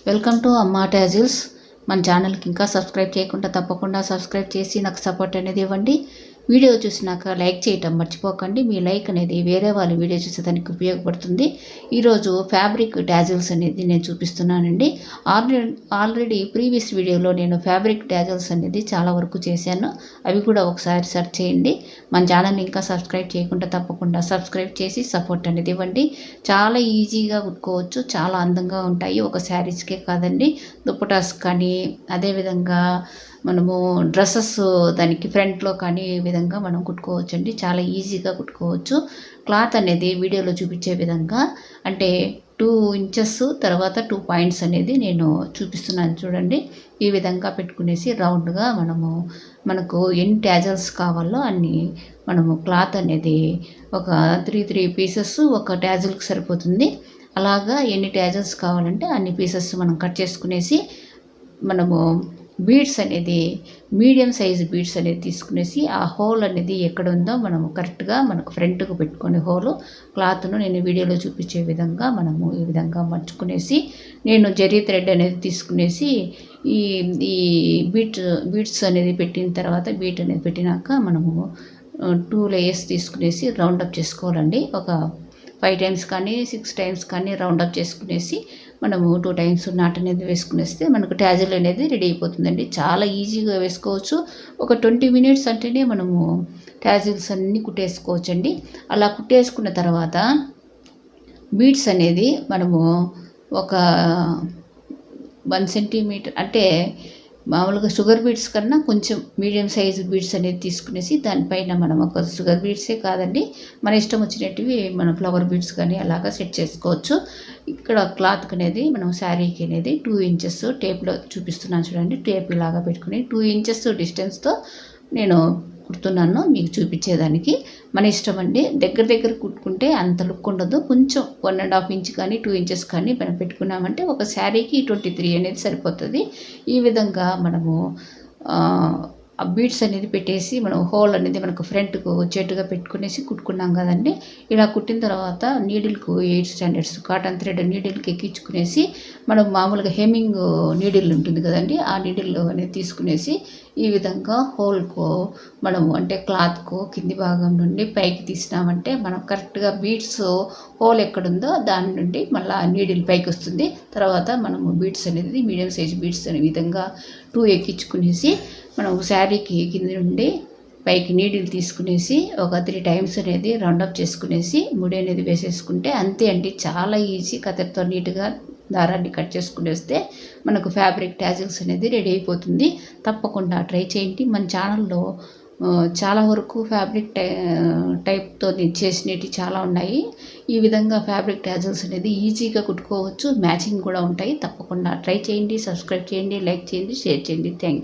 Welcome to అమ్మా tassels. మన ఛానల్కి ఇంకా సబ్స్క్రైబ్ చేయకుండా తప్పకుండా సబ్స్క్రైబ్ చేసి నాకు సపోర్ట్ అనేది ఇవ్వండి. వీడియో చూసినాక లైక్ చేయటం మర్చిపోకండి. మీ లైక్ అనేది వేరే వాళ్ళు వీడియో చూసేదానికి ఉపయోగపడుతుంది. ఈరోజు ఫ్యాబ్రిక్ టాజిల్స్ అనేది నేను చూపిస్తున్నానండి. ఆల్రెడీ ప్రీవియస్ వీడియోలో నేను ఫ్యాబ్రిక్ టాజిల్స్ అనేది చాలా వరకు చేశాను. అవి కూడా ఒకసారి సెర్చ్ చేయండి. మన ఛానల్ని ఇంకా సబ్స్క్రైబ్ చేయకుండా తప్పకుండా సబ్స్క్రైబ్ చేసి సపోర్ట్ అనేది ఇవ్వండి. చాలా ఈజీగా కుట్టుకోవచ్చు, చాలా అందంగా ఉంటాయి. ఒక శారీస్కే కాదండి, దుప్పటాస్ కానీ అదేవిధంగా మనము డ్రెస్సెస్ దానికి ఫ్రంట్లో కానీ ఈ విధంగా మనం కుట్టుకోవచ్చు. చాలా ఈజీగా కుట్టుకోవచ్చు. క్లాత్ అనేది వీడియోలో చూపించే విధంగా అంటే 2 ఇంచెస్ తర్వాత 2 పాయింట్స్ అనేది నేను చూపిస్తున్నాను చూడండి. ఈ విధంగా పెట్టుకునేసి రౌండ్గా మనకు ఎన్ని టాజల్స్ కావాలో అన్ని మనము క్లాత్ అనేది ఒక 3 పీసెస్ ఒక టాజల్కి సరిపోతుంది. అలాగా ఎన్ని టాజల్స్ కావాలంటే అన్ని పీసెస్ మనం కట్ చేసుకునేసి మనము బీడ్స్ అనేది మీడియం సైజ్ బీడ్స్ అనేది తీసుకునేసి ఆ హోల్ అనేది ఎక్కడ ఉందో మనము కరెక్ట్గా మనకు ఫ్రంట్కు పెట్టుకునే హోలు క్లాత్ను నేను వీడియోలో చూపించే విధంగా మనము ఈ విధంగా మర్చుకునేసి నేను జరీ థ్రెడ్ అనేది తీసుకునేసి ఈ ఈ బీడ్స్ అనేది పెట్టిన తర్వాత బీట్ అనేది పెట్టినాక మనము 2 లేయర్స్ తీసుకునేసి రౌండప్ చేసుకోవాలండి. ఒక 5 టైమ్స్ కానీ 6 టైమ్స్ కానీ రౌండప్ చేసుకునేసి మనము 2 టైమ్స్ నాట్ అనేది వేసుకునేస్తే మనకు టాజిల్ అనేది రెడీ అయిపోతుందండి. చాలా ఈజీగా వేసుకోవచ్చు. ఒక 20 మినిట్స్ అంటేనే మనము టాజిల్స్ అన్నీ కుట్టేసుకోవచ్చండి. అలా కుట్టేసుకున్న తర్వాత బీడ్స్ అనేది మనము ఒక 1 సెంటీమీటర్ అంటే మామూలుగా షుగర్ బీడ్స్ కన్నా కొంచెం మీడియం సైజు బీడ్స్ అనేది తీసుకునేసి దానిపైన మనం ఒక షుగర్ బీడ్సే కాదండి, మన ఇష్టం వచ్చినట్టువి మనం ఫ్లవర్ బీడ్స్ కానీ అలాగా సెట్ చేసుకోవచ్చు. ఇక్కడ క్లాత్కి అనేది మనం శారీకి అనేది 2 ఇంచెస్ టేప్లో చూపిస్తున్నాను చూడండి. టేప్ ఇలాగా పెట్టుకుని 2 ఇంచెస్ డిస్టెన్స్తో నేను కుడుతున్నాను మీకు చూపించేదానికి. మన ఇష్టం అండి. దగ్గర కుట్టుకుంటే అంత లుక్ ఉండదు. కొంచెం 1.5 ఇంచ్ కానీ 2 ఇంచెస్ కానీ మనం పెట్టుకున్నామంటే ఒక శారీకి 23 అనేది సరిపోతుంది. ఈ విధంగా మనము ఆ బీడ్స్ అనేది పెట్టేసి మనం హోల్ అనేది మనకు ఫ్రంట్కు వచ్చేట్టుగా పెట్టుకునేసి కుట్టుకున్నాం కదండి. ఇలా కుట్టిన తర్వాత నీడిల్కు 8 స్టాండర్డ్స్ కాటన్ థ్రెడ్ నీడిల్కి ఎక్కించుకునేసి మనం మామూలుగా హెమ్మింగ్ నీడిల్ ఉంటుంది కదండి, ఆ నీడిల్ అనేది తీసుకునేసి ఈ విధంగా హోల్కు మనము అంటే క్లాత్కు కింది భాగం నుండి పైకి తీసినామంటే మనం కరెక్ట్గా బీడ్స్ హోల్ ఎక్కడుందో దాని నుండి మళ్ళీ నీడిల్ పైకి వస్తుంది. తర్వాత మనము బీడ్స్ అనేది మీడియం సైజ్ బీడ్స్ అనే విధంగా 2 ఎక్కించుకునేసి మనం శారీకి కింద నుండి పైకి నీడిల్ తీసుకునేసి ఒక 3 టైమ్స్ అనేది రౌండప్ చేసుకునేసి ముడి అనేది వేసేసుకుంటే అంతే అండి. చాలా ఈజీ. కత్తెరతో నీట్గా దారాన్ని కట్ చేసుకునేస్తే మనకు ఫ్యాబ్రిక్ టాజిల్స్ అనేది రెడీ అయిపోతుంది. తప్పకుండా ట్రై చేయండి. మన ఛానల్లో చాలా వరకు ఫ్యాబ్రిక్ టైప్తో నేను చేసినవి చాలా ఉన్నాయి. ఈ విధంగా ఫ్యాబ్రిక్ టాజిల్స్ అనేది ఈజీగా కుట్టుకోవచ్చు. మ్యాచింగ్ కూడా ఉంటాయి. తప్పకుండా ట్రై చేయండి. సబ్స్క్రైబ్ చేయండి, లైక్ చేయండి, షేర్ చేయండి. Thank you.